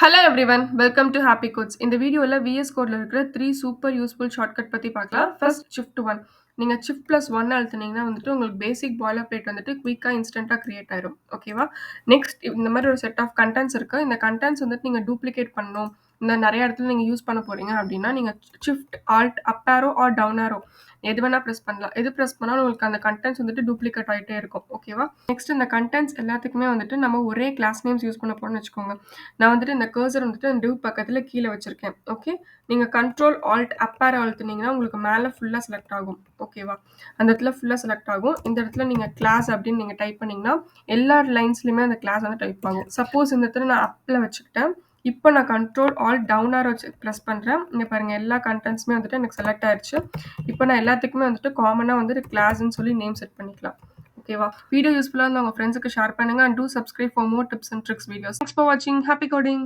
Hello everyone welcome to happy codes. இந்த வீடியோவில் vs கோடில் இருக்கிற 3 சூப்பர் யூஸ்ஃபுல் ஷார்ட்கட் பற்றி பார்க்கலாம். First shift one. நீங்கள் ஷிஃப்ட்+1 அழுத்துனீங்கன்னா வந்துட்டு உங்களுக்கு பேசிக் பாய்லர் பிளேட் வந்துட்டு குயிக்காக இன்ஸ்டண்ட்டாக கிரியேட் ஆயிரும். ஓகேவா? நெக்ஸ்ட் இந்த மாதிரி ஒரு செட் ஆஃப் கண்டென்ட்ஸ் இருக்குது. இந்த கண்டென்ட்ஸ் வந்துட்டு நீங்கள் டூப்ளிகேட் பண்ணணும், இந்த நிறைய இடத்துல நீங்கள் யூஸ் பண்ண போகிறீங்க அப்படின்னா நீங்கள் shift alt up arrow are down ஆரோ எது வேணால் ப்ரெஸ் பண்ணலாம். எது ப்ரெஸ் பண்ணாலும் உங்களுக்கு அந்த கண்டென்ட்ஸ் வந்துட்டு டூப்ளிகேட் ஆகிட்டே இருக்கும். ஓகேவா? நெக்ஸ்ட் இந்த கண்டென்ட்ஸ் எல்லாத்துக்குமே வந்துட்டு நம்ம ஒரே கிளாஸ் நேம்ஸ் யூஸ் பண்ண போகிறோம்னு வச்சுக்கோங்க. நான் வந்துட்டு இந்த கர்சர் வந்துட்டு அந்த டிவ் பக்கத்துல கீழ வச்சிருக்கேன். ஓகே. நீங்க கண்ட்ரோல் ஆல்ட் அப் ஆரோ அழுத்துனீங்கன்னா, உங்களுக்கு மேல ஃபுல்லா செலக்ட் ஆகும். ஓகேவா? அந்த இடத்துல ஃபுல்லா செலக்ட் ஆகும். இந்த இடத்துல நீங்க கிளாஸ் அப்படின்னு நீங்க டைப் பண்ணீங்கன்னா, எல்லா லைன்ஸ்லயுமே அந்த கிளாஸ் வந்து டைப் ஆகும். சப்போஸ் இந்த இடத்துல நான் அப்ல வச்சுக்கிட்டேன். இப்போ நான் கண்ட்ரோல் ஆல்ட் டவுன் ஆரோ வச்சு பிரஸ் பண்றேன். இங்க பாருங்க எல்லா கன்டென்ட்ஸுமே வந்துட்டு எனக்கு செலக்ட் ஆயிருச்சு. இப்போ நான் எல்லாத்துக்குமே வந்துட்டு காமனா வந்துட்டு கிளாஸ்ன்னு சொல்லி நேம் செட் பண்ணிக்கலாம். ஓகேவா? வீடியோ யூஸ்ஃபுல்லா இருந்தா உங்க ஃப்ரெண்ட்ஸுக்கு ஷேர் பண்ணுங்க. And do subscribe for more tips and tricks videos. Thanks for வாட்சிங். Happy coding.